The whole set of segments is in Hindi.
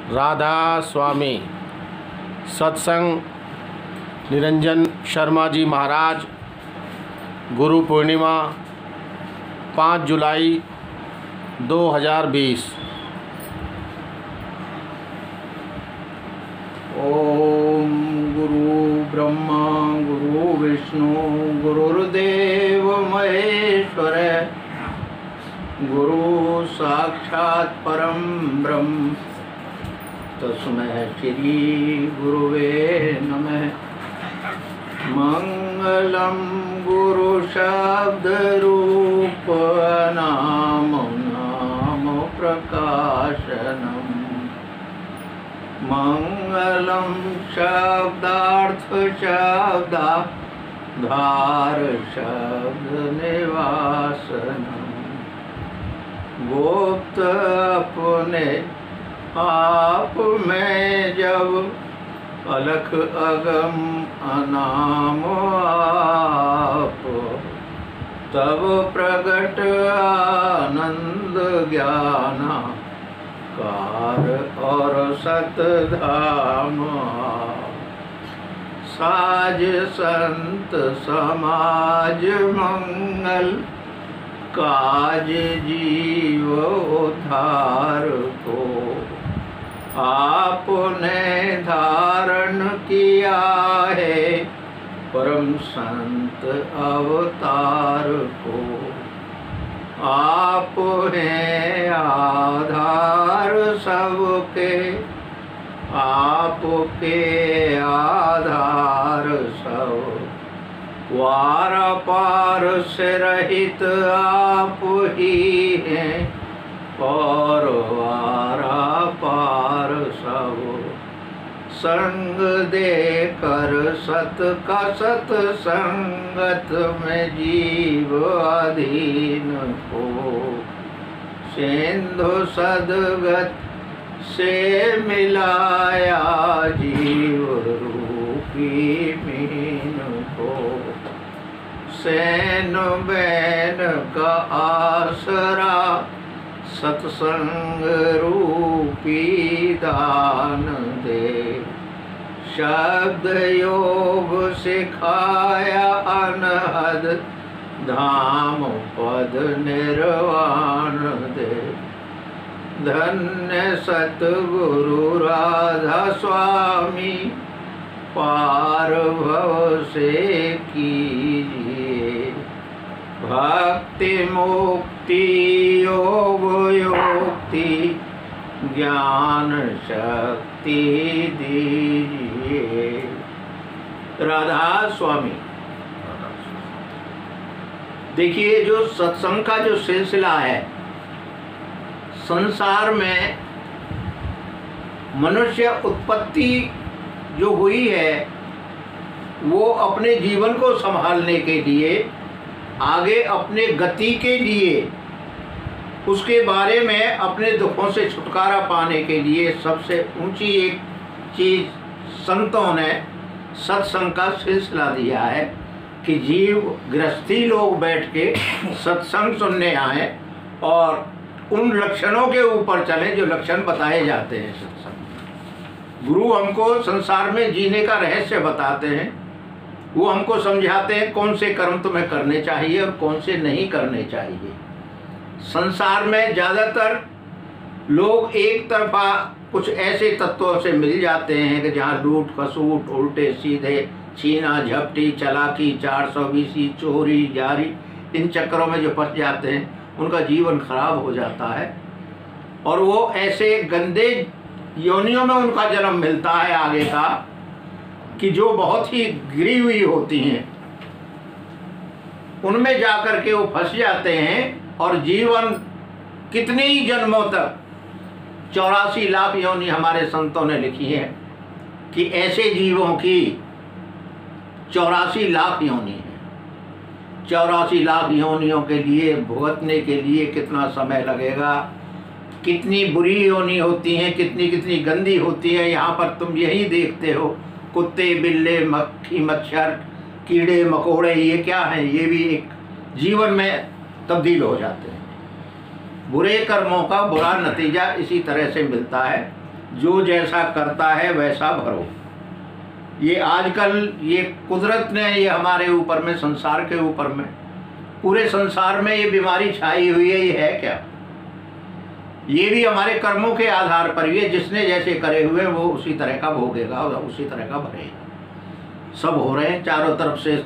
राधा स्वामी सत्संग निरंजन शर्मा जी महाराज, गुरु पूर्णिमा 5 जुलाई 2020। ओम गुरु ब्रह्मा गुरु विष्णु गुरुर्देव महेश्वर, गुरु साक्षात् परम ब्रह्म, तस्मै श्री गुरुवे नमः। मंगलम गुरु शब्द रूप नाम प्रकाशनम, मंगलम शब्दार्थ शब्दाधार शब्द निवासनम, गुप्त अपने आप में जब अलख अगम अनाम आप, तब प्रगट आनंद ज्ञान कार और सतधाम। साज संत समाज मंगल, काज जीव उद्धार को आपने धारण किया है, परम संत अवतार को। आप हैं आधार सबके, आपके आधार सब, वार पार से रहित आप ही हैं, और वारा पार सब। संग देकर सत का सत संगत में जीव अधीन हो, सिंधु सदगत से मिलाया जीव रूपी मीन को। सैन बैन का आसरा सत्संग रूपी दान दे, शब्द योग सिखाया अनहद धाम पद निर्वाण दे। धन्य सतगुरु राधा स्वामी, पार भव से कीजिए, भक्ति मुक्ति योग योक्ति ज्ञान शक्ति दीजिए। राधा स्वामी। देखिए, जो सत्संग का जो सिलसिला है, संसार में मनुष्य उत्पत्ति जो हुई है, वो अपने जीवन को संभालने के लिए, आगे अपने गति के लिए, उसके बारे में अपने दुखों से छुटकारा पाने के लिए सबसे ऊंची एक चीज़ संतों ने सत्संग का सिलसिला दिया है कि जीव गृहस्थी लोग बैठ के सत्संग सुनने आए और उन लक्षणों के ऊपर चलें जो लक्षण बताए जाते हैं सत्संग। गुरु हमको संसार में जीने का रहस्य बताते हैं, वो हमको समझाते हैं कौन से कर्म तुम्हें करने चाहिए और कौन से नहीं करने चाहिए। संसार में ज़्यादातर लोग एक तरफा कुछ ऐसे तत्वों से मिल जाते हैं कि जहाँ लूट खसूट उल्टे सीधे छीना झपटी चालाकी 420 चोरी जारी, इन चक्करों में जो फंस जाते हैं उनका जीवन खराब हो जाता है, और वो ऐसे गंदे योनियों में उनका जन्म मिलता है आगे का, कि जो बहुत ही गिरी हुई होती हैं, उनमें जाकर के वो फंस जाते हैं। और जीवन कितने ही जन्मों तक 84 लाख योनि हमारे संतों ने लिखी है कि ऐसे जीवों की 84 लाख योनि है। 84 लाख योनियों के लिए भुगतने के लिए कितना समय लगेगा, कितनी बुरी योनि होती हैं, कितनी कितनी गंदी होती है। यहाँ पर तुम यही देखते हो, कुत्ते बिल्ले मक्खी मच्छर कीड़े मकोड़े, ये क्या हैं, ये भी एक जीवन में तब्दील हो जाते हैं। बुरे कर्मों का बुरा नतीजा इसी तरह से मिलता है। जो जैसा करता है वैसा भरो। ये आजकल ये कुदरत ने ये हमारे ऊपर में, संसार के ऊपर में, पूरे संसार में ये बीमारी छाई हुई है। ये है क्या? ये भी हमारे कर्मों के आधार पर ही है। जिसने जैसे करे हुए वो उसी तरह का भोगेगा और उसी तरह का भरेगा। सब हो रहे हैं चारों तरफ से,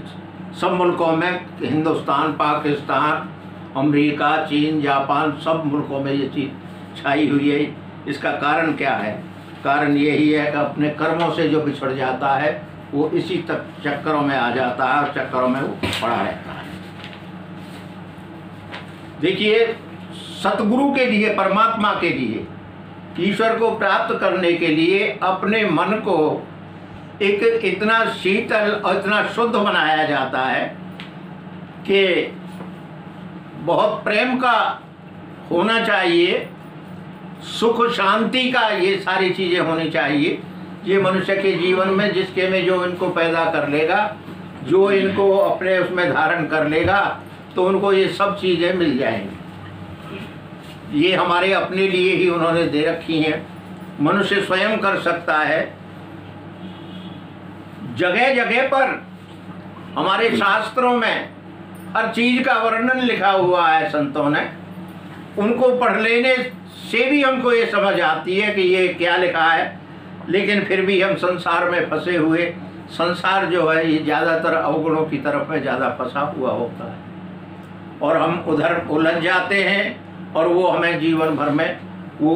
सब मुल्कों में, हिंदुस्तान, पाकिस्तान, अमेरिका, चीन, जापान, सब मुल्कों में ये चीज़ छाई हुई है। इसका कारण क्या है? कारण यही है कि अपने कर्मों से जो बिछड़ जाता है वो इसी तक चक्करों में आ जाता है और चक्करों में वो पड़ा रहता है। देखिए, सतगुरु के लिए, परमात्मा के लिए, ईश्वर को प्राप्त करने के लिए अपने मन को एक इतना शीतल और इतना शुद्ध बनाया जाता है कि बहुत प्रेम का होना चाहिए, सुख शांति का, ये सारी चीज़ें होनी चाहिए। ये मनुष्य के जीवन में जिसके में जो इनको पैदा कर लेगा, जो इनको अपने उसमें धारण कर लेगा, तो उनको ये सब चीज़ें मिल जाएंगी। ये हमारे अपने लिए ही उन्होंने दे रखी हैं। मनुष्य स्वयं कर सकता है। जगह जगह पर हमारे शास्त्रों में हर चीज़ का वर्णन लिखा हुआ है संतों ने। उनको पढ़ लेने से भी हमको ये समझ आती है कि ये क्या लिखा है, लेकिन फिर भी हम संसार में फंसे हुए, संसार जो है ये ज़्यादातर अवगुणों की तरफ में ज़्यादा फंसा हुआ होता है और हम उधर उलझ जाते हैं और वो हमें जीवन भर में वो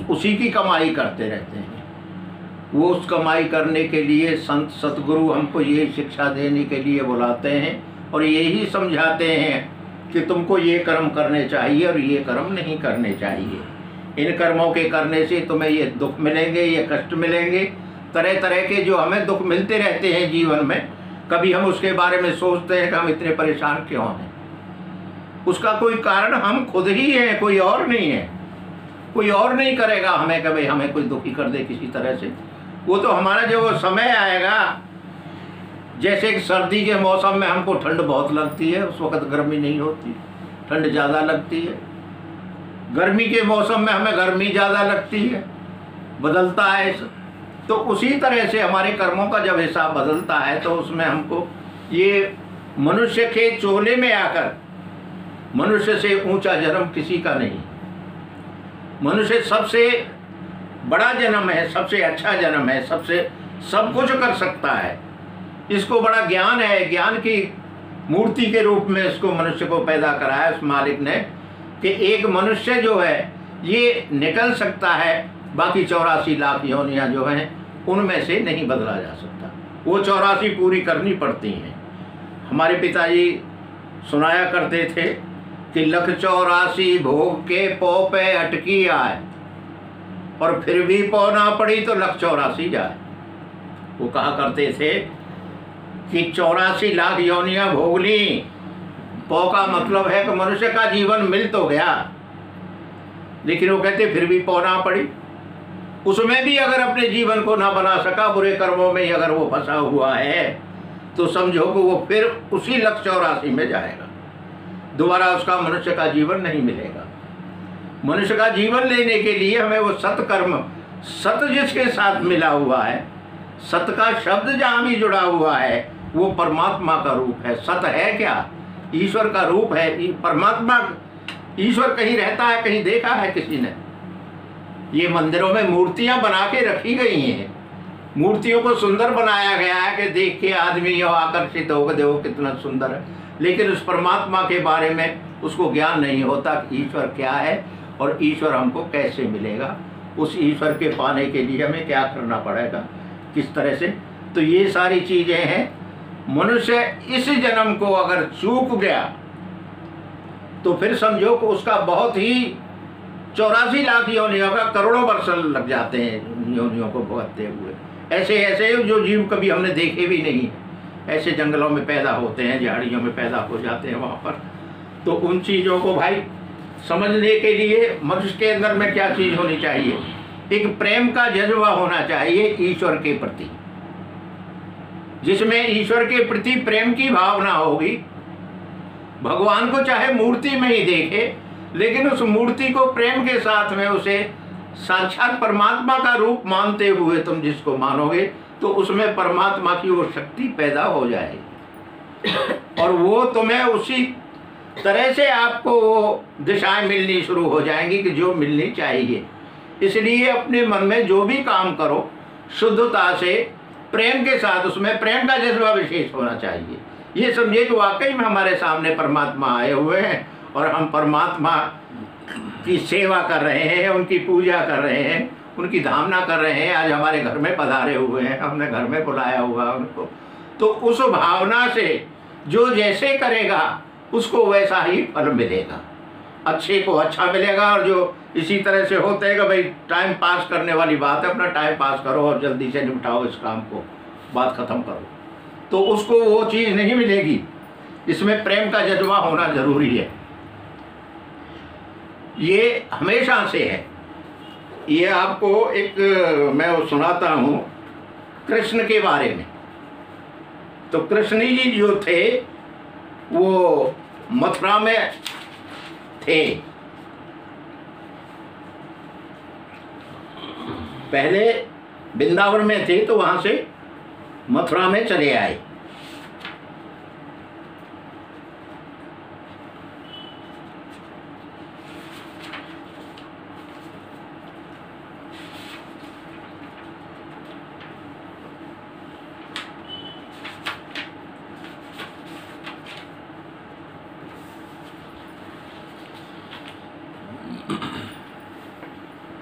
उसी की कमाई करते रहते हैं। वो उस कमाई करने के लिए संत सतगुरु हमको ये शिक्षा देने के लिए बुलाते हैं और यही समझाते हैं कि तुमको ये कर्म करने चाहिए और ये कर्म नहीं करने चाहिए। इन कर्मों के करने से तुम्हें ये दुख मिलेंगे, ये कष्ट मिलेंगे, तरह तरह के जो हमें दुख मिलते रहते हैं जीवन में। कभी हम उसके बारे में सोचते हैं कि हम इतने परेशान क्यों हैं। उसका कोई कारण हम खुद ही हैं, कोई और नहीं है। कोई और नहीं करेगा हमें कि भाई हमें कोई दुखी कर दे किसी तरह से। वो तो हमारा जो वो समय आएगा, जैसे कि सर्दी के मौसम में हमको ठंड बहुत लगती है, उस वक़्त गर्मी नहीं होती, ठंड ज़्यादा लगती है। गर्मी के मौसम में हमें गर्मी ज़्यादा लगती है, बदलता है। तो उसी तरह से हमारे कर्मों का जब हिसाब बदलता है तो उसमें हमको ये मनुष्य के चोले में आकर, मनुष्य से ऊंचा जन्म किसी का नहीं। मनुष्य सबसे बड़ा जन्म है, सबसे अच्छा जन्म है, सबसे सब कुछ कर सकता है। इसको बड़ा ज्ञान है, ज्ञान की मूर्ति के रूप में इसको मनुष्य को पैदा कराया उस मालिक ने कि एक मनुष्य जो है ये निकल सकता है, बाकी 84 लाख योनियाँ जो हैं उनमें से नहीं बदला जा सकता। वो 84 पूरी करनी पड़ती हैं। हमारे पिताजी सुनाया करते थे कि 184 भोग के पौ पे अटकी आए और फिर भी पौ ना पड़ी तो 184 जाए। वो कहा करते थे कि 84 लाख योनियाँ भोग ली। पौ का मतलब है कि मनुष्य का जीवन मिल तो गया, लेकिन वो कहते फिर भी पौ ना पड़ी। उसमें भी अगर अपने जीवन को ना बना सका, बुरे कर्मों में ही अगर वो फंसा हुआ है, तो समझो कि वो फिर उसी 184 में जाएगा। दोबारा उसका मनुष्य का जीवन नहीं मिलेगा। मनुष्य का जीवन लेने के लिए हमें वो सत्कर्म, सत जिसके साथ मिला हुआ है, सत का शब्द जहाँ भी जुड़ा हुआ है वो परमात्मा का रूप है। सत है क्या? ईश्वर का रूप है। परमात्मा, ईश्वर कहीं रहता है, कहीं देखा है किसी ने? ये मंदिरों में मूर्तियां बना के रखी गई हैं। मूर्तियों को सुंदर बनाया गया है कि देख के आदमी आकर्षित होकर देखो कितना सुंदर है, लेकिन उस परमात्मा के बारे में उसको ज्ञान नहीं होता कि ईश्वर क्या है और ईश्वर हमको कैसे मिलेगा। उस ईश्वर के पाने के लिए हमें क्या करना पड़ेगा, किस तरह से। तो ये सारी चीज़ें हैं। मनुष्य इस जन्म को अगर चूक गया तो फिर समझो कि उसका बहुत ही 84 लाख योनियों का करोड़ों वर्ष लग जाते हैं योनियों को भुगतते हुए। ऐसे ऐसे जो जीव कभी हमने देखे भी नहीं, ऐसे जंगलों में पैदा होते हैं, झाड़ियों में पैदा हो जाते हैं वहाँ पर। तो उन चीज़ों को भाई समझने के लिए मनुष्य के अंदर में क्या चीज़ होनी चाहिए? एक प्रेम का जज्बा होना चाहिए ईश्वर के प्रति। जिसमें ईश्वर के प्रति प्रेम की भावना होगी, भगवान को चाहे मूर्ति में ही देखे, लेकिन उस मूर्ति को प्रेम के साथ में उसे साक्षात परमात्मा का रूप मानते हुए तुम जिसको मानोगे तो उसमें परमात्मा की वो शक्ति पैदा हो जाएगी और वो तुम्हें उसी तरह से आपको वो दिशाएं मिलनी शुरू हो जाएंगी कि जो मिलनी चाहिए। इसलिए अपने मन में जो भी काम करो शुद्धता से, प्रेम के साथ, उसमें प्रेम का जज्बा विशेष होना चाहिए। ये समझिए कि वाकई में हमारे सामने परमात्मा आए हुए हैं और हम परमात्मा की सेवा कर रहे हैं, उनकी पूजा कर रहे हैं, उनकी धामना कर रहे हैं। आज हमारे घर में पधारे हुए हैं, हमने घर में बुलाया हुआ उनको। तो उस भावना से जो जैसे करेगा उसको वैसा ही फल मिलेगा, अच्छे को अच्छा मिलेगा। और जो इसी तरह से होते हैं कि भाई टाइम पास करने वाली बात है, अपना टाइम पास करो और जल्दी से निपटाओ इस काम को, बात ख़त्म करो, तो उसको वो चीज़ नहीं मिलेगी। इसमें प्रेम का जज्बा होना ज़रूरी है। ये हमेशा से है। ये आपको एक मैं सुनाता हूँ कृष्ण के बारे में। तो कृष्ण जी जो थे वो मथुरा में थे। पहले वृंदावन में थे तो वहाँ से मथुरा में चले आए।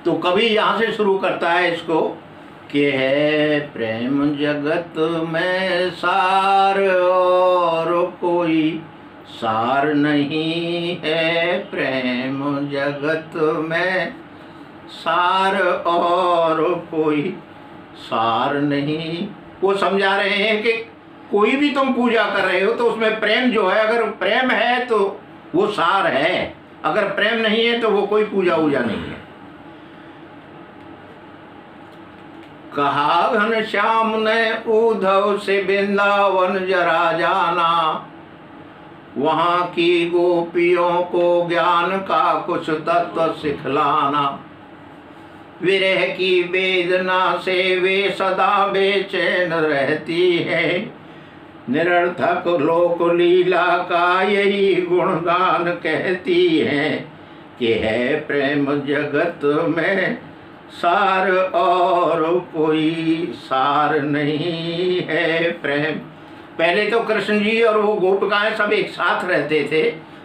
तो कभी यहाँ से शुरू करता है इसको कि है प्रेम जगत में सार और कोई सार नहीं है, प्रेम जगत में सार और कोई सार नहीं। वो समझा रहे हैं कि कोई भी तुम पूजा कर रहे हो तो उसमें प्रेम जो है, अगर प्रेम है तो वो सार है, अगर प्रेम नहीं है तो वो कोई पूजा वूजा नहीं है। कहा घनश्याम ने उद्धव से वृंदावन जरा जाना, वहाँ की गोपियों को ज्ञान का कुछ तत्व सिखलाना। विरह की वेदना से वे सदा बेचैन रहती है, निरर्थक लोक लीला का यही गुणगान कहती है कि है प्रेम जगत में सार और कोई सार नहीं है। प्रेम, पहले तो कृष्ण जी और वो गोपिकाएं सब एक साथ रहते थे,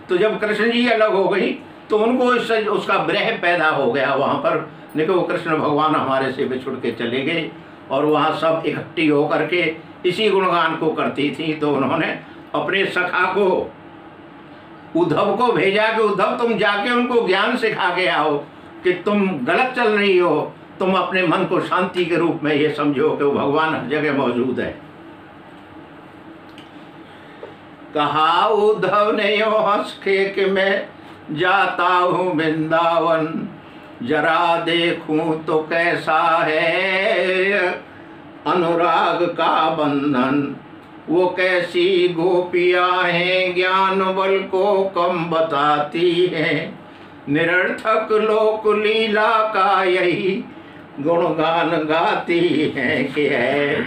तो जब कृष्ण जी अलग हो गई तो उनको इससे उसका विरह पैदा हो गया वहाँ पर। देखो वो कृष्ण भगवान हमारे से बिछुड़ के चले गए और वहाँ सब इकट्ठी होकर के इसी गुणगान को करती थी। तो उन्होंने अपने सखा को उद्धव को भेजा कि उद्धव तुम जाके उनको ज्ञान सिखा के आओ कि तुम गलत चल रही हो, तुम अपने मन को शांति के रूप में ये समझो कि वो भगवान हर जगह मौजूद है। कहा उद्धव ने यो हंस के कि मैं जाता हूँ वृंदावन, जरा देखूं तो कैसा है अनुराग का बंधन। वो कैसी गोपियाँ हैं ज्ञान बल को कम बताती हैं, निरर्थक लोक लीला का यही गुणगान गाती हैं कि है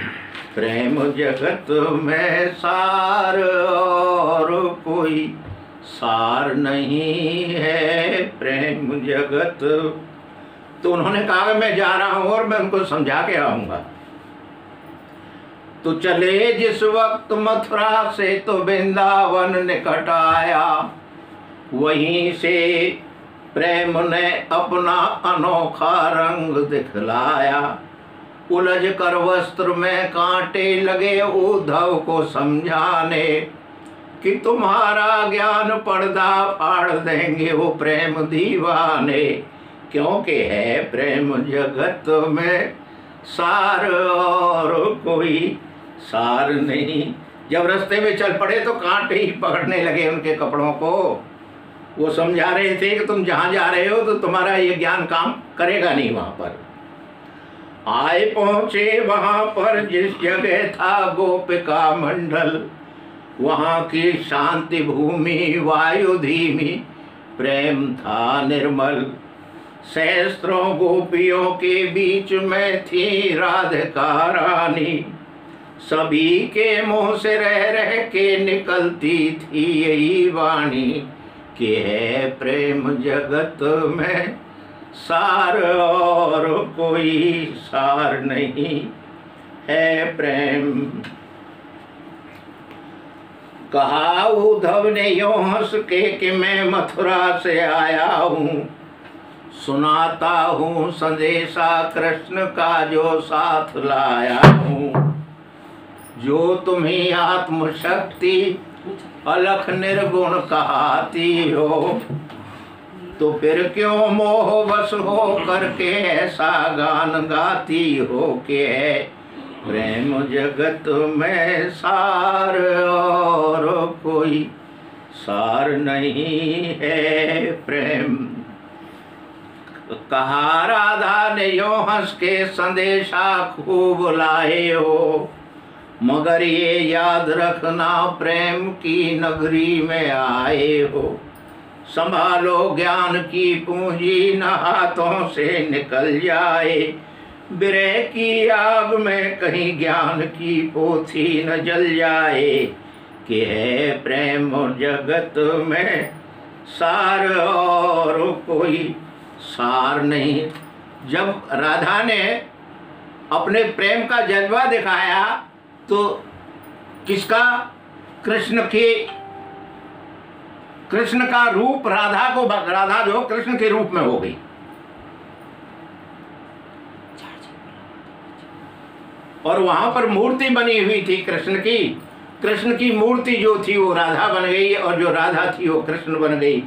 प्रेम जगत में सार और कोई सार नहीं है, प्रेम जगत। तो उन्होंने कहा मैं जा रहा हूँ और मैं उनको समझा के आऊँगा। तो चले जिस वक्त मथुरा से तो वृंदावन निकट आया, वहीं से प्रेम ने अपना अनोखा रंग दिखलाया। उलझ कर वस्त्र में कांटे लगे उद्धव को समझाने कि तुम्हारा ज्ञान पर्दा फाड़ देंगे वो प्रेम दीवाने, क्योंकि है प्रेम जगत में सार और कोई सार नहीं। जब रास्ते में चल पड़े तो कांटे ही पकड़ने लगे उनके कपड़ों को। वो समझा रहे थे कि तुम जहाँ जा रहे हो तो तुम्हारा ये ज्ञान काम करेगा नहीं। वहाँ पर आए पहुँचे वहाँ पर जिस जगह था गोपिका मंडल, वहाँ की शांति भूमि वायु धीमी, प्रेम था निर्मल। सहस्त्रों गोपियों के बीच में थी राधिका रानी, सभी के मुंह से रह रह के निकलती थी यही वाणी कि है प्रेम जगत में सार और कोई सार नहीं है प्रेम। कहा उद्धव ने यूं हंस के कि मैं मथुरा से आया हूँ, सुनाता हूँ संदेशा कृष्ण का जो साथ लाया हूँ। जो तुम्ही आत्मशक्ति अलख निर्गुण कहाती हो, तो फिर क्यों मोहवश हो करके ऐसा गान गाती हो कि है प्रेम जगत में सार और कोई सार नहीं है प्रेम। कहा राधा ने यूं हंस के संदेशा खूब लाए हो, मगर ये याद रखना प्रेम की नगरी में आए हो। संभालो ज्ञान की पूंजी न हाथों से निकल जाए, विरह की आग में कहीं ज्ञान की पोथी न जल जाए कि है प्रेम जगत में सार और कोई सार नहीं। जब राधा ने अपने प्रेम का जज्बा दिखाया तो किसका? कृष्ण का रूप राधा जो कृष्ण के रूप में हो गई। और वहां पर मूर्ति बनी हुई थी कृष्ण की मूर्ति जो थी वो राधा बन गई और जो राधा थी वो कृष्ण बन गई।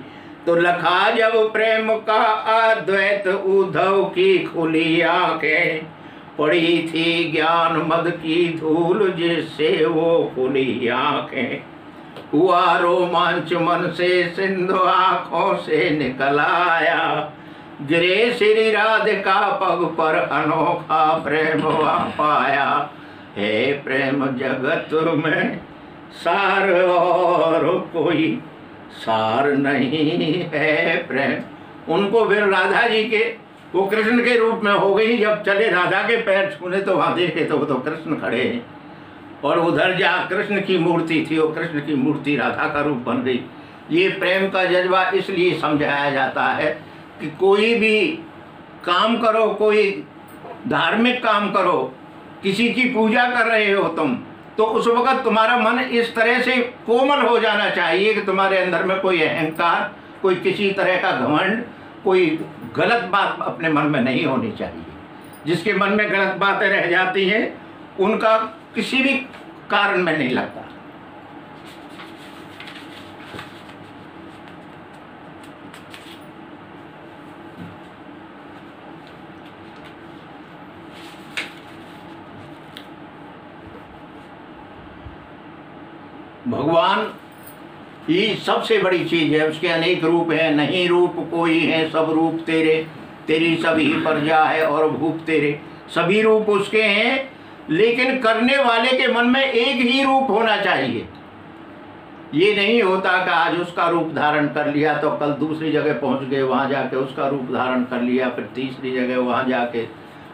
तो लखा जब प्रेम का अद्वैत उद्धव की खुली आंखें, पड़ी थी ज्ञान मद की धूल जिससे वो खुली आंखें। हुआ रोमांच मन से सिंधु आंखों से निकल आया, गिरे श्री राधिका पग पर अनोखा प्रेम पाया। हे प्रेम जगत में सार और कोई सार नहीं है प्रेम। उनको फिर राधा जी के वो कृष्ण के रूप में हो गई। जब चले राधा के पैर छूने तो वहाँ देखे तो वो तो कृष्ण खड़े हैं, और उधर जहाँ कृष्ण की मूर्ति थी वो कृष्ण की मूर्ति राधा का रूप बन गई। ये प्रेम का जज्बा इसलिए समझाया जाता है कि कोई भी काम करो, कोई धार्मिक काम करो, किसी की पूजा कर रहे हो तुम, तो उस वक़्त तुम्हारा मन इस तरह से कोमल हो जाना चाहिए कि तुम्हारे अंदर में कोई अहंकार, कोई किसी तरह का घमंड, कोई गलत बात अपने मन में नहीं होनी चाहिए। जिसके मन में गलत बातें रह जाती हैं उनका किसी भी कारण में नहीं लगता। भगवान ही सबसे बड़ी चीज है, उसके अनेक रूप हैं। नहीं रूप कोई है सब रूप तेरे, तेरी सभी प्रजा है और भूप तेरे। सभी रूप उसके हैं, लेकिन करने वाले के मन में एक ही रूप होना चाहिए। ये नहीं होता कि आज उसका रूप धारण कर लिया तो कल दूसरी जगह पहुंच गए, वहाँ जाके उसका रूप धारण कर लिया, फिर तीसरी जगह वहाँ जाके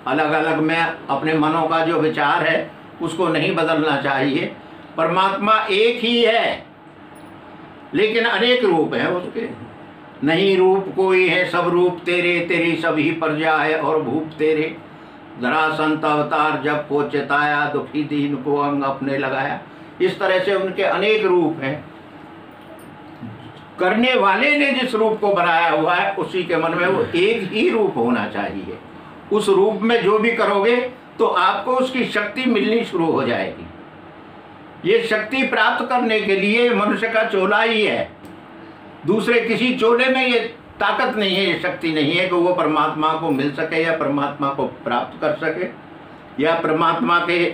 अलग अलग में अपने मनों का जो विचार है उसको नहीं बदलना चाहिए। परमात्मा एक ही है, लेकिन अनेक रूप हैं उसके। नहीं रूप कोई है सब रूप तेरे, तेरी सभी प्रजा है और भूप तेरे। जरा संत अवतार जब को चिताया, दुखी दीन को अंग अपने लगाया। इस तरह से उनके अनेक रूप हैं। करने वाले ने जिस रूप को बनाया हुआ है उसी के मन में वो एक ही रूप होना चाहिए। उस रूप में जो भी करोगे तो आपको उसकी शक्ति मिलनी शुरू हो जाएगी। ये शक्ति प्राप्त करने के लिए मनुष्य का चोला ही है, दूसरे किसी चोले में ये ताकत नहीं है, ये शक्ति नहीं है कि वो परमात्मा को मिल सके या परमात्मा को प्राप्त कर सके या परमात्मा के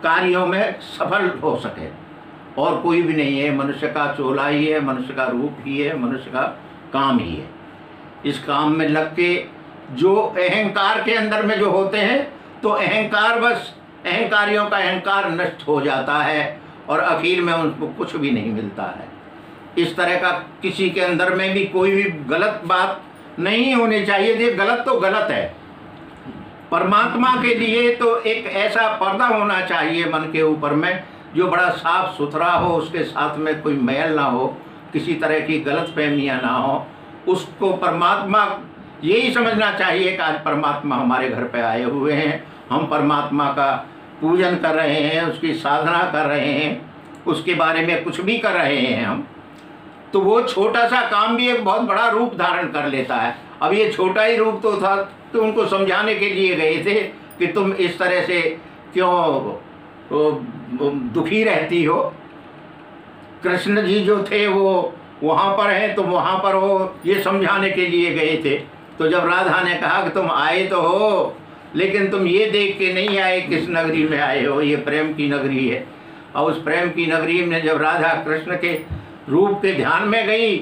कार्यों में सफल हो सके। और कोई भी नहीं है, मनुष्य का चोला ही है, मनुष्य का रूप ही है, मनुष्य का काम ही है। इस काम में लग के जो अहंकार के अंदर में जो होते हैं तो अहंकार बस अहंकारियों का अहंकार नष्ट हो जाता है और आखिर में उनको कुछ भी नहीं मिलता है। इस तरह का किसी के अंदर में भी कोई भी गलत बात नहीं होने चाहिए। ये गलत तो गलत है। परमात्मा के लिए तो एक ऐसा पर्दा होना चाहिए मन के ऊपर में जो बड़ा साफ सुथरा हो, उसके साथ में कोई मैल ना हो, किसी तरह की गलतफहमियां ना हो। उसको परमात्मा यही समझना चाहिए कि आज परमात्मा हमारे घर पे आए हुए हैं, हम परमात्मा का पूजन कर रहे हैं, उसकी साधना कर रहे हैं, उसके बारे में कुछ भी कर रहे हैं हम, तो वो छोटा सा काम भी एक बहुत बड़ा रूप धारण कर लेता है। अब ये छोटा ही रूप तो था, तो उनको समझाने के लिए गए थे कि तुम इस तरह से क्यों दुखी रहती हो। कृष्ण जी जो थे वो वहाँ पर हैं, तुम वहाँ पर हो, ये समझाने के लिए गए थे। तो जब राधा ने कहा कि तुम आए तो हो, लेकिन तुम ये देख के नहीं आए किस नगरी में आए हो, ये प्रेम की नगरी है। और उस प्रेम की नगरी में जब राधा कृष्ण के रूप के ध्यान में गई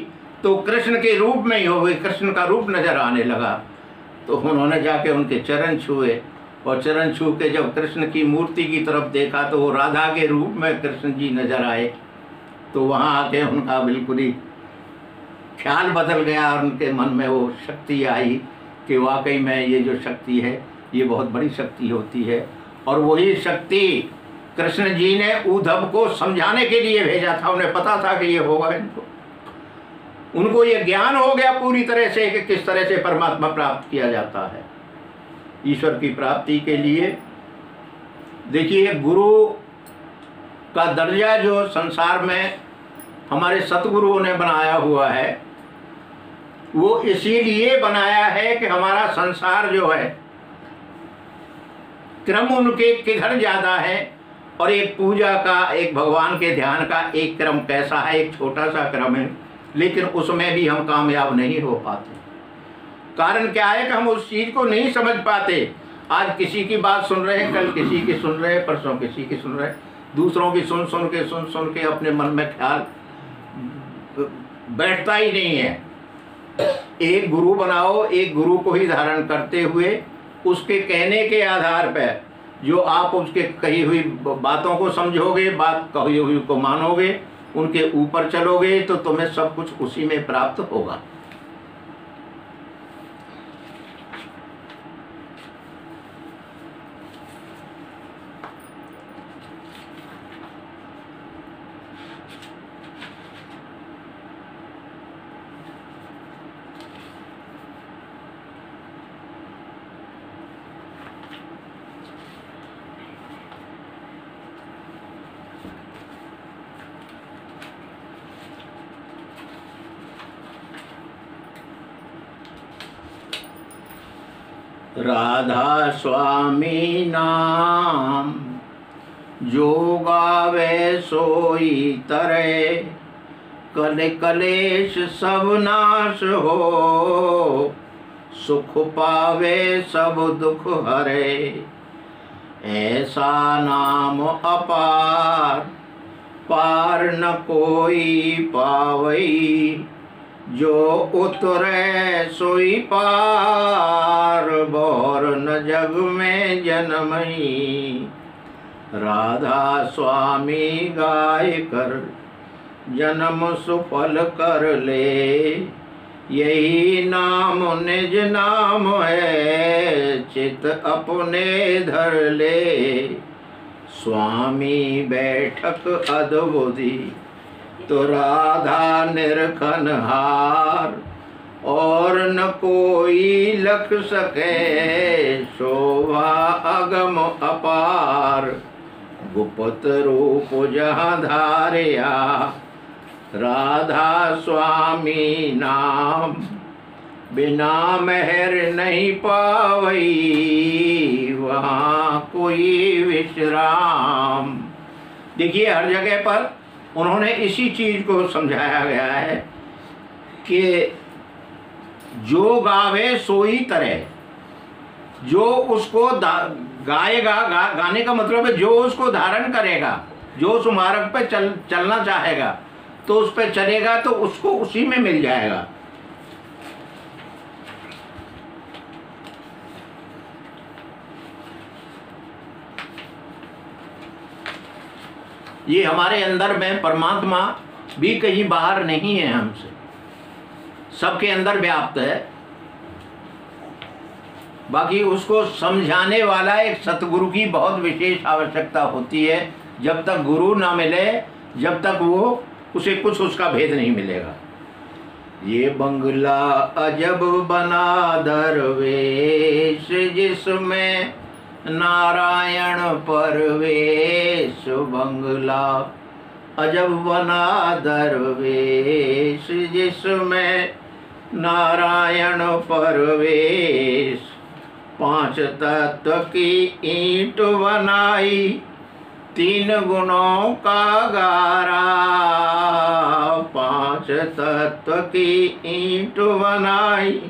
तो कृष्ण के रूप में ही हो गई, कृष्ण का रूप नजर आने लगा। तो उन्होंने जाके उनके चरण छुए, और चरण छू के जब कृष्ण की मूर्ति की तरफ देखा तो वो राधा के रूप में कृष्ण जी नजर आए। तो वहाँ आके उनका बिल्कुल ही ख्याल बदल गया, और उनके मन में वो शक्ति आई कि वाकई में ये जो शक्ति है ये बहुत बड़ी शक्ति होती है। और वही शक्ति कृष्ण जी ने उद्धव को समझाने के लिए भेजा था। उन्हें पता था कि ये होगा इनको, उनको ये ज्ञान हो गया पूरी तरह से कि किस तरह से परमात्मा प्राप्त किया जाता है। ईश्वर की प्राप्ति के लिए देखिए, गुरु का दर्जा जो संसार में हमारे सतगुरुओं ने बनाया हुआ है, वो इसीलिए बनाया है कि हमारा संसार जो है क्रम उनके किधर ज़्यादा है, और एक पूजा का, एक भगवान के ध्यान का एक क्रम कैसा है, एक छोटा सा क्रम है, लेकिन उसमें भी हम कामयाब नहीं हो पाते। कारण क्या है कि हम उस चीज़ को नहीं समझ पाते। आज किसी की बात सुन रहे हैं, कल किसी की सुन रहे हैं, परसों किसी की सुन रहे हैं, दूसरों की सुन सुन के अपने मन में ख्याल बैठता ही नहीं है। एक गुरु बनाओ, एक गुरु को ही धारण करते हुए उसके कहने के आधार पर जो आप उसके कही हुई बातों को समझोगे, बात कही हुई को मानोगे, उनके ऊपर चलोगे, तो तुम्हें सब कुछ उसी में प्राप्त होगा। राधा स्वामी नाम जो गावे सोई तरे, कले कलेश सब नाश हो, सुख पावे सब दुख हरे। ऐसा नाम अपार पार न कोई पावई, जो उतरे सोई पार, बोर न जग में जन्मई। राधा स्वामी गाय कर जन्म सुफल कर ले, यही नाम निज नाम है, चित अपने धर ले। स्वामी बैठक अद्भुति तो राधा निरखन हार, और न कोई लख सके शोभा अगम अपार। गुप्त रूप जहाँ धारिया राधा स्वामी नाम, बिना मेहर नहीं पावई वहाँ कोई विश्राम। देखिए, हर जगह पर उन्होंने इसी चीज को समझाया गया है कि जो गावे सोई तरह, जो उसको गाएगा, गाने का मतलब है जो उसको धारण करेगा, जो उस मार्ग पे चलना चाहेगा तो उस पे चलेगा तो उसको उसी में मिल जाएगा। ये हमारे अंदर में परमात्मा भी कहीं बाहर नहीं है, हमसे सबके अंदर व्याप्त है। बाकी उसको समझाने वाला एक सतगुरु की बहुत विशेष आवश्यकता होती है। जब तक गुरु ना मिले, जब तक वो उसे कुछ उसका भेद नहीं मिलेगा। ये बंगला अजब बना दरवेश, जिसमें नारायण परवेश। बंगला अजब बना दरवेश, जिसमें नारायण परवेश। 5 तत्व की ईंट बनाई, 3 गुणों का गारा। 5 तत्व की ईंट बनाई।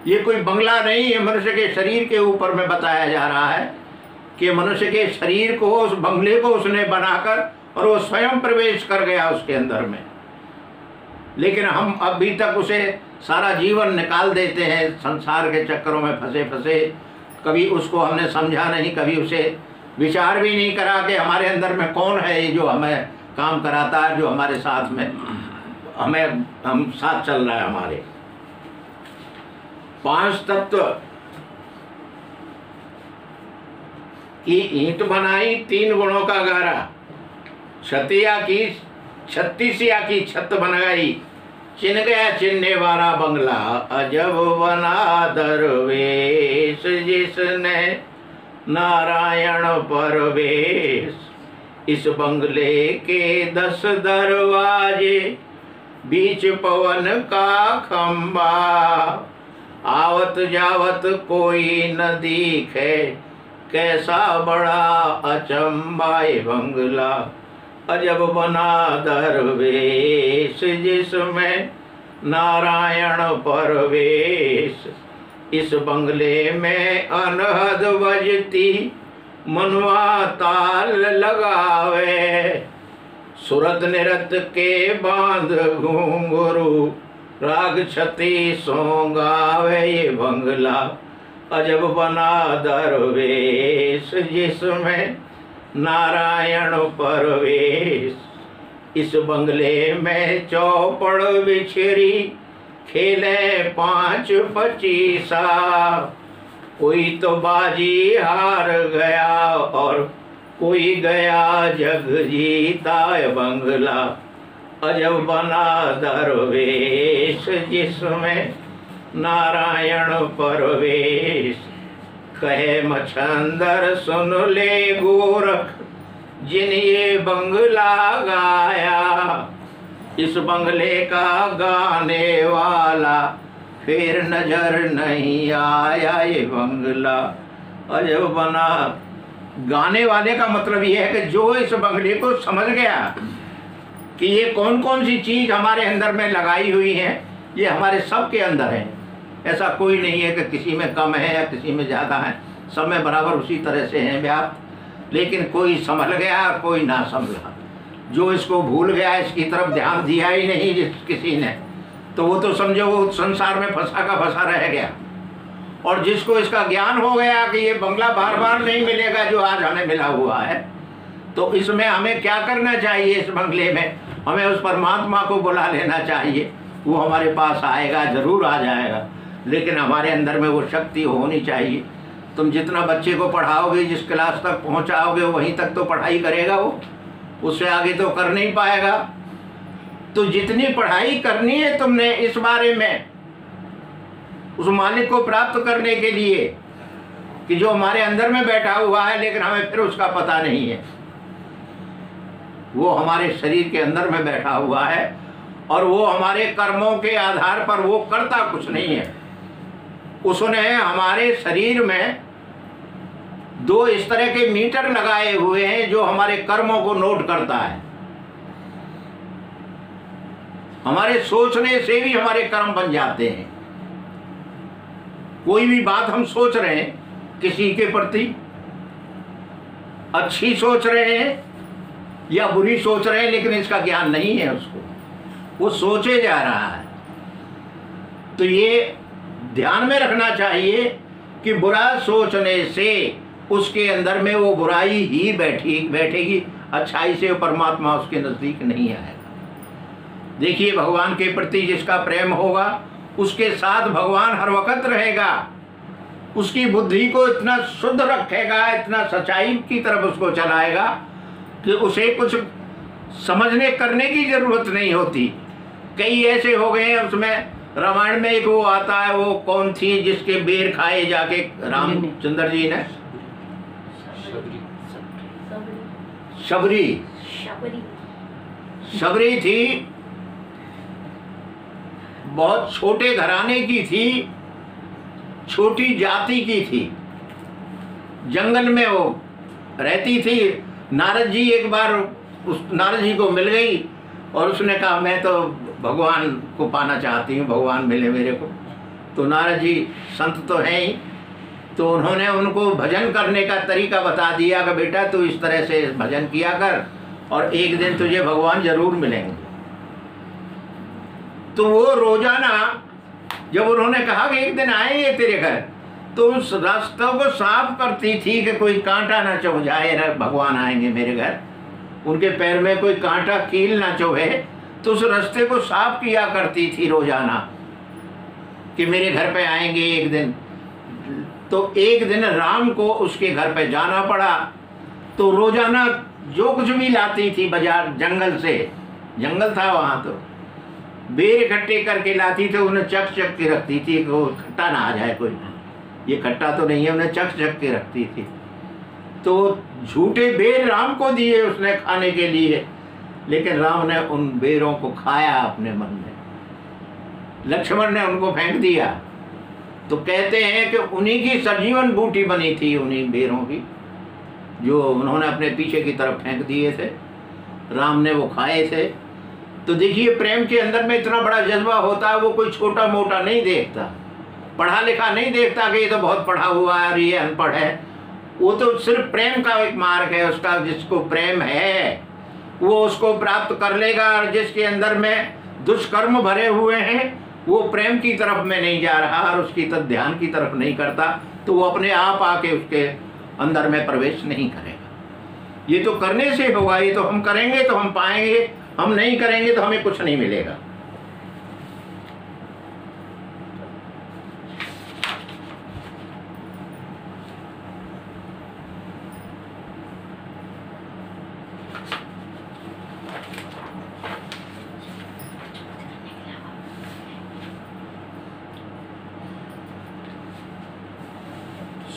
ये कोई बंगला नहीं है, मनुष्य के शरीर के ऊपर में बताया जा रहा है कि मनुष्य के शरीर को, उस बंगले को उसने बनाकर और वो स्वयं प्रवेश कर गया उसके अंदर में। लेकिन हम अभी तक उसे सारा जीवन निकाल देते हैं, संसार के चक्करों में फंसे फंसे। कभी उसको हमने समझा नहीं, कभी उसे विचार भी नहीं करा कि हमारे अंदर में कौन है ये जो हमें काम कराता है, जो हमारे साथ में हम साथ चल रहा है हमारे। 5 तत्व की ईंट बनाई, 3 गुणों का गारा। 36 की छत बनाई, चिन गया चिन्ने वाला बंगला। अजब बना दरवेश, जिसने नारायण परवेश। इस बंगले के 10 दरवाजे, बीच पवन का खंबा। आवत जावत कोई न दिखे, कैसा बड़ा अचंबा। ये बंगला अजब बना दरवेश, जिसमें नारायण परवेश। इस बंगले में अनहद बजती, मनवा ताल लगावे। सुरत निरत के बांध घुंघरू, राग छती सोंगावे। ये बंगला अजब बना दरवेश, जिसमें नारायण परवेश। इस बंगले में चौपड़ बिछरी, खेले 5 पचीसा। कोई तो बाजी हार गया और कोई गया जग जीता। बंगला अजब बना दरवेश, जिसमें नारायण परवेश। कहे मछंदर सुन ले गोरख, जिन ये बंगला गाया। इस बंगले का गाने वाला फिर नजर नहीं आया। ये बंगला अजब बना। गाने वाले का मतलब ये है कि जो इस बंगले को समझ गया कि ये कौन कौन सी चीज हमारे अंदर में लगाई हुई है, ये हमारे सब के अंदर है। ऐसा कोई नहीं है कि किसी में कम है या किसी में ज़्यादा है, सब में बराबर उसी तरह से हैं व्याप्त। लेकिन कोई संभल गया, कोई ना संभला। जो इसको भूल गया, इसकी तरफ ध्यान दिया ही नहीं किसी ने, तो वो तो समझो वो संसार में फंसा का फंसा रह गया। और जिसको इसका ज्ञान हो गया कि ये बंगला बार बार नहीं मिलेगा जो आज हमें मिला हुआ है, तो इसमें हमें क्या करना चाहिए? इस बंगले में हमें उस परमात्मा को बुला लेना चाहिए। वो हमारे पास आएगा, ज़रूर आ जाएगा, लेकिन हमारे अंदर में वो शक्ति होनी चाहिए। तुम जितना बच्चे को पढ़ाओगे, जिस क्लास तक पहुंचाओगे, वहीं तक तो पढ़ाई करेगा वो, उससे आगे तो कर नहीं पाएगा। तो जितनी पढ़ाई करनी है तुमने इस बारे में, उस मालिक को प्राप्त करने के लिए कि जो हमारे अंदर में बैठा हुआ है, लेकिन हमें फिर उसका पता नहीं है। वो हमारे शरीर के अंदर में बैठा हुआ है और वो हमारे कर्मों के आधार पर वो करता कुछ नहीं है। उसने हमारे शरीर में 2 इस तरह के मीटर लगाए हुए हैं जो हमारे कर्मों को नोट करता है। हमारे सोचने से भी हमारे कर्म बन जाते हैं। कोई भी बात हम सोच रहे हैं किसी के प्रति, अच्छी सोच रहे हैं या बुरी सोच रहे हैं, लेकिन इसका ज्ञान नहीं है उसको, वो सोचे जा रहा है। तो ये ध्यान में रखना चाहिए कि बुरा सोचने से उसके अंदर में वो बुराई ही बैठेगी, अच्छाई से परमात्मा उसके नज़दीक नहीं आएगा। देखिए, भगवान के प्रति जिसका प्रेम होगा उसके साथ भगवान हर वक्त रहेगा। उसकी बुद्धि को इतना शुद्ध रखेगा, इतना सच्चाई की तरफ उसको चलाएगा कि उसे कुछ समझने करने की जरूरत नहीं होती। कई ऐसे हो गए हैं, उसमें रामायण में एक वो आता है, वो कौन थी जिसके बेर खाए जाके रामचंद्र जी ने, शबरी शबरी थी, बहुत छोटे घराने की थी, छोटी जाति की थी, जंगल में वो रहती थी। नारद जी एक बार उस नारद जी को मिल गई और उसने कहा मैं तो भगवान को पाना चाहती हूँ, भगवान मिले मेरे को। तो नारद जी संत तो हैं ही, तो उन्होंने उनको भजन करने का तरीका बता दिया कि बेटा तू इस तरह से भजन किया कर और एक दिन तुझे भगवान जरूर मिलेंगे। तो वो रोजाना जब उन्होंने कहा कि एक दिन आएंगे तेरे घर, तो उस रास्तों को साफ करती थी कि कोई कांटा ना चुभ जाए, ना भगवान आएंगे मेरे घर, उनके पैर में कोई कांटा कील ना चुभे, तो उस रास्ते को साफ किया करती थी रोजाना कि मेरे घर पे आएंगे एक दिन। तो एक दिन राम को उसके घर पे जाना पड़ा, तो रोजाना जो कुछ भी लाती थी बाजार, जंगल से, जंगल था वहाँ, तो बेर इकट्ठे करके लाती थी, उन्हें चक चक के रखती थी कि वो खट्टा ना आ जाए, कोई ये खट्टा तो नहीं है, उन्हें चक चक के रखती थी। तो झूठे बेर राम को दिए उसने खाने के लिए, लेकिन राम ने उन बेरों को खाया अपने मन में, लक्ष्मण ने उनको फेंक दिया। तो कहते हैं कि उन्हीं की सजीवन बूटी बनी थी, उन्हीं बेरों की, जो उन्होंने अपने पीछे की तरफ फेंक दिए थे, राम ने वो खाए थे। तो देखिए प्रेम के अंदर में इतना बड़ा जज्बा होता है, वो कोई छोटा मोटा नहीं देखता, पढ़ा लिखा नहीं देखता कि ये तो बहुत पढ़ा हुआ है और ये अनपढ़ है। वो तो सिर्फ प्रेम का एक मार्ग है उसका, जिसको प्रेम है वो उसको प्राप्त कर लेगा, और जिसके अंदर में दुष्कर्म भरे हुए हैं वो प्रेम की तरफ में नहीं जा रहा और उसकी तरफ ध्यान की तरफ नहीं करता, तो वो अपने आप आके उसके अंदर में प्रवेश नहीं करेगा। ये तो करने से होगा, ये तो हम करेंगे तो हम पाएंगे, हम नहीं करेंगे तो हमें कुछ नहीं मिलेगा।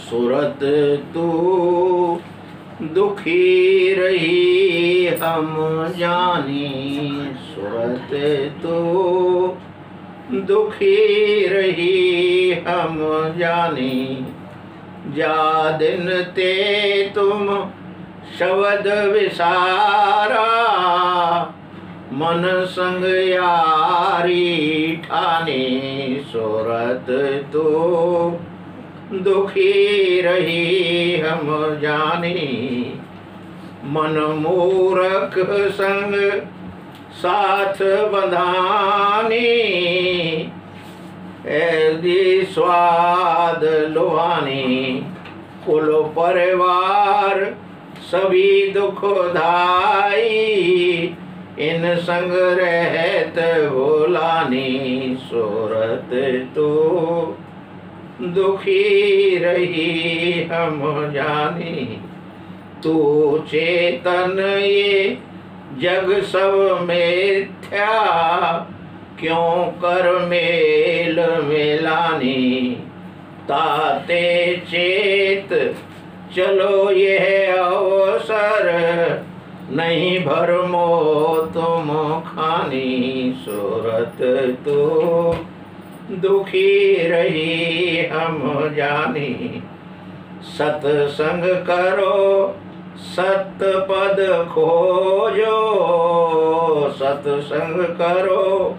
सूरत तू दुखी रही हम जानी, सूरत तू दुखी रही हम जानी, जा दिन ते तुम शब्द विसारा, मन संग यारी ठानी, सूरत तू दुखी रही हम जानी, मन मूरख संग साथ बंधानी, ऐसी स्वाद लुहानी, कुल परिवार सभी दुखदाई, इन संग रहत भुलानी, सूरत तो दुखी रही हम जानी, तू चेतन ये जग सब मिथ्या, क्यों कर मेल मिलानी, ताते चेत चलो यह अवसर, नहीं भरमो तुम खानी, सूरत तो दुखी रही हम जानी, सत्संग करो सत पद खोजो, सत्संग करो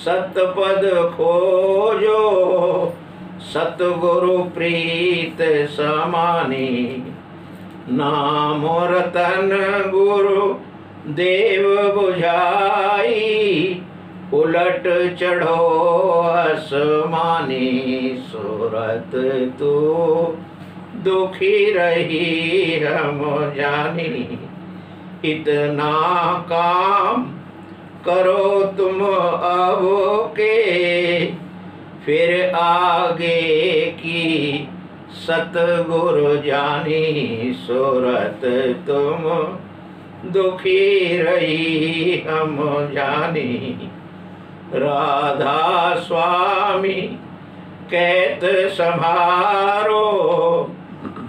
सत पद खोजो, सतगुरु प्रीत समानी, नाम रतन गुरु देव बुझाई, उलट चढ़ो आसमानी, सूरत तू दुखी रही हम जानी, इतना काम करो तुम अब के, फिर आगे की सतगुरु जानी सूरत तुम, दुखी रही हम जानी। राधा स्वामी कहत संभारो,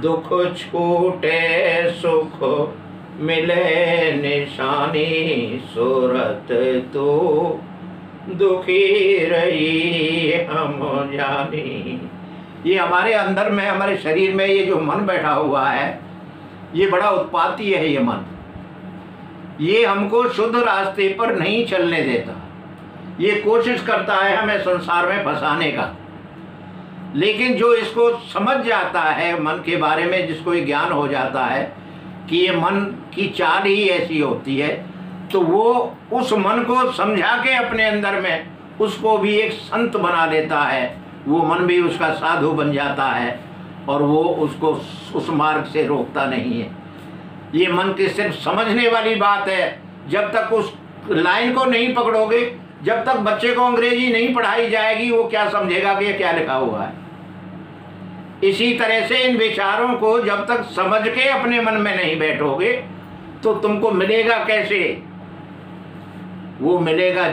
दुख छूटे सुख मिले निशानी। सूरत तो दुखी रही हम जानी। ये हमारे अंदर में, हमारे शरीर में ये जो मन बैठा हुआ है, ये बड़ा उत्पाती है। ये मन, ये हमको शुद्ध रास्ते पर नहीं चलने देता। ये कोशिश करता है हमें संसार में फंसाने का। लेकिन जो इसको समझ जाता है मन के बारे में, जिसको ये ज्ञान हो जाता है कि ये मन की चाल ही ऐसी होती है, तो वो उस मन को समझा के अपने अंदर में उसको भी एक संत बना लेता है। वो मन भी उसका साधु बन जाता है और वो उसको उस मार्ग से रोकता नहीं है। ये मन की सिर्फ समझने वाली बात है। जब तक उस लाइन को नहीं पकड़ोगे, जब तक बच्चे को अंग्रेजी नहीं पढ़ाई जाएगी, वो क्या समझेगा कि ये क्या लिखा हुआ है। इसी तरह से इन विचारों को जब तक समझ के अपने मन में नहीं बैठोगे, तो तुमको मिलेगा कैसे? वो मिलेगा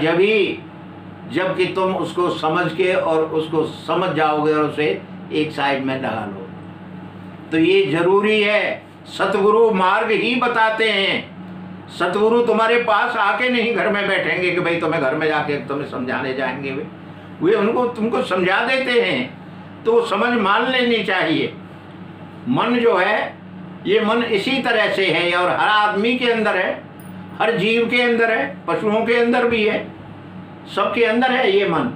जबकि तुम उसको समझ के और उसको समझ जाओगे और उसे एक साइड में लगा लो। तो ये जरूरी है। सतगुरु मार्ग ही बताते हैं। सतगुरु तुम्हारे पास आके नहीं घर में बैठेंगे कि भाई तुम्हें घर में जाके तुम्हें समझाने जाएंगे। वे उनको तुमको समझा देते हैं, तो वो समझ मान लेनी चाहिए। मन जो है, ये मन इसी तरह से है और हर आदमी के अंदर है, हर जीव के अंदर है, पशुओं के अंदर भी है, सबके अंदर है ये मन।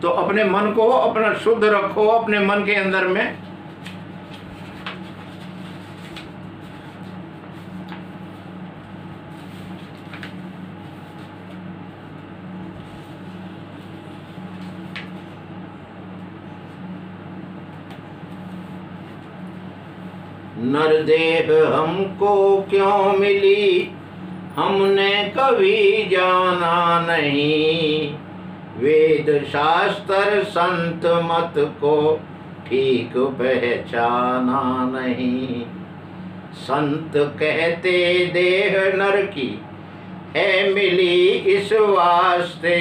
तो अपने मन को अपना शुद्ध रखो अपने मन के अंदर में। नरदेह हमको क्यों मिली, हमने कभी जाना नहीं। वेद शास्त्र संत मत को ठीक पहचाना नहीं। संत कहते देह नर की है मिली इस वास्ते,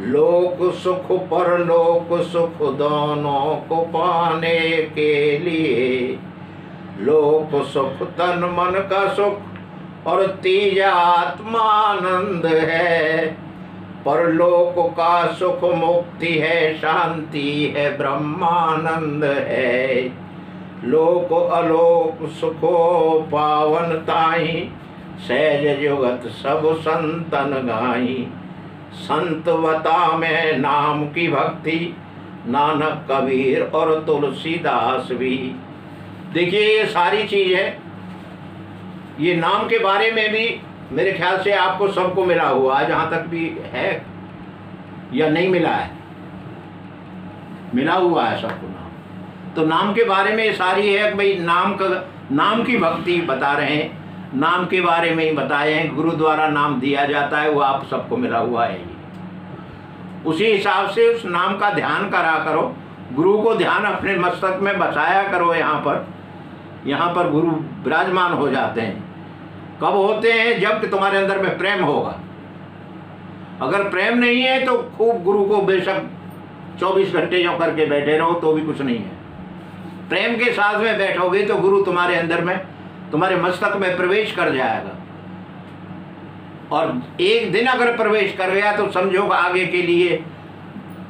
लोक सुख परलोक सुख दोनों को पाने के लिए। लोक सुख तन मन का सुख और तीजा आत्मानंद है। परलोक का सुख मुक्ति है, शांति है, ब्रह्मानंद है। लोक अलोक सुखो पावन ताई, सहज जुगत सब संतन गाई। संतवता में नाम की भक्ति, नानक कबीर और तुलसीदास भी। देखिए ये सारी चीज है। ये नाम के बारे में भी मेरे ख्याल से आपको सबको मिला हुआ है, जहाँ तक भी है या नहीं मिला है, मिला हुआ है सबको नाम। तो नाम के बारे में सारी है कि भाई नाम की भक्ति बता रहे हैं, नाम के बारे में ही बताए हैं। गुरु द्वारा नाम दिया जाता है, वो आप सबको मिला हुआ है। उसी हिसाब से उस नाम का ध्यान करा करो। गुरु को ध्यान अपने मस्तक में बसाया करो। यहाँ पर गुरु विराजमान हो जाते हैं। कब होते हैं? जब कि तुम्हारे अंदर में प्रेम होगा। अगर प्रेम नहीं है तो खूब गुरु को बेशक 24 घंटे जो करके बैठे रहो तो भी कुछ नहीं है। प्रेम के साथ में बैठोगे तो गुरु तुम्हारे अंदर में, तुम्हारे मस्तक में प्रवेश कर जाएगा। और एक दिन अगर प्रवेश कर गया तो समझो आगे के लिए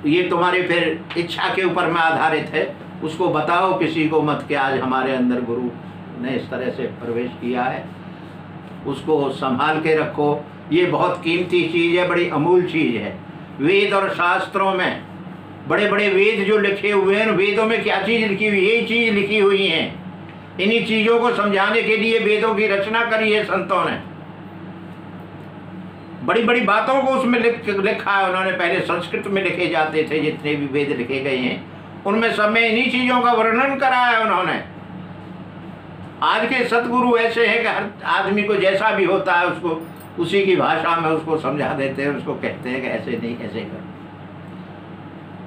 ये तुम्हारी फिर इच्छा के ऊपर में आधारित है। उसको बताओ किसी को मत कि आज हमारे अंदर गुरु ने इस तरह से प्रवेश किया है। उसको संभाल के रखो। ये बहुत कीमती चीज़ है, बड़ी अमूल चीज़ है। वेद और शास्त्रों में बड़े बड़े वेद जो लिखे हुए हैं, वेदों में क्या चीज़ लिखी हुई? यही चीज़ लिखी हुई है। इन्हीं चीज़ों को समझाने के लिए वेदों की रचना करी है संतों ने। बड़ी बड़ी बातों को उसमें लिखा है उन्होंने। पहले संस्कृत में लिखे जाते थे जितने भी वेद लिखे गए हैं, उनमें सब में इन्हीं चीज़ों का वर्णन करा है उन्होंने। आज के सतगुरु ऐसे हैं कि हर आदमी को जैसा भी होता है उसको उसी की भाषा में उसको समझा देते हैं, उसको कहते हैं कि ऐसे नहीं ऐसे कर।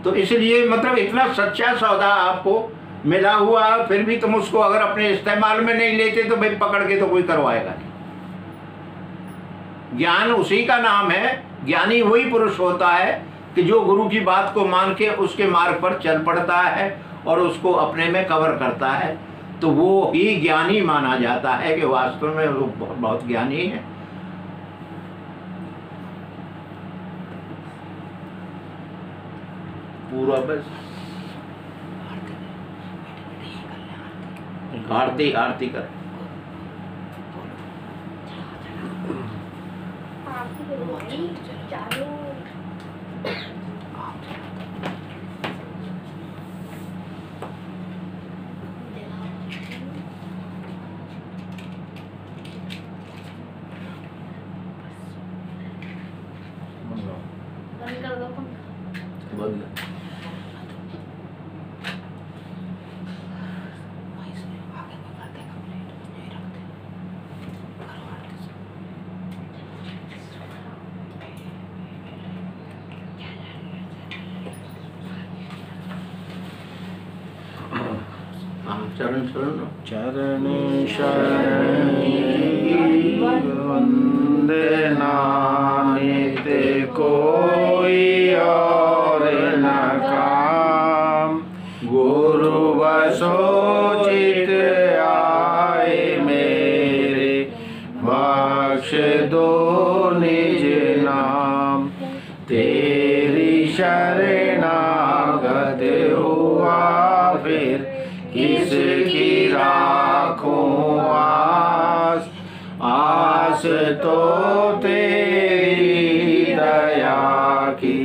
तो इसलिए मतलब इतना सच्चा सौदा आपको मिला हुआ, फिर भी तुम उसको अगर अपने इस्तेमाल में नहीं लेते तो भाई पकड़ के तो कोई करवाएगा नहीं। ज्ञान उसी का नाम है, ज्ञानी वही पुरुष होता है कि जो गुरु की बात को मान के उसके मार्ग पर चल पड़ता है और उसको अपने में कवर करता है, तो वो ही ज्ञानी माना जाता है कि वास्तव में वो बहुत ज्ञानी है। पूरा बस आरती आरती कर। चरण शरण चरण शरण वंदना नित कोई और न काम। गुरु बसोचित आए मेरे, बख्श दो निज नाम। तेरी शरणागत हुआ फिर किसकी राखूं आस। आस तो तेरी दया की,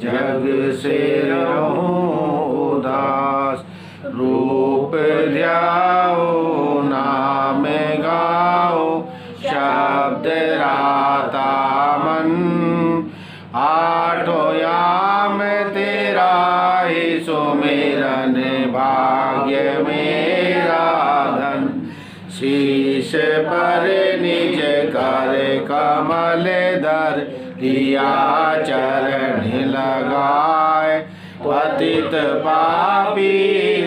जग से रहूं उदास। रूप ध्याओ नाम गाओ, शब्द राता मन। आठों याम तेरा ही सुमिरन, भाग्य मेरा धन। शीश पर निज कर कमल धर, दिया चरण लगाए। पतित पापी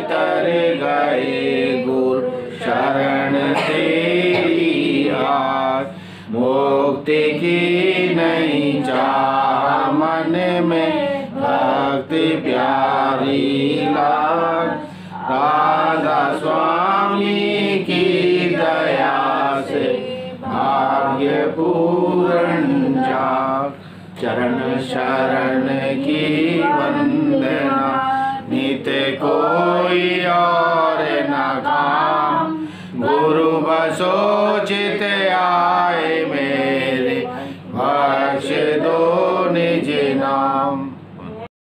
तर गए, गुरु शरण तेरी आए। मुक्ति की नहीं चाह मन में, भक्ति प्यारी लाग। राधा स्वामी की दया से भाग्य पूर्ण जाग। चरण शरण की वंदना, नित कोई और न काम। गुरु बसोचित आए मेरे, बख्श दो निज नाम।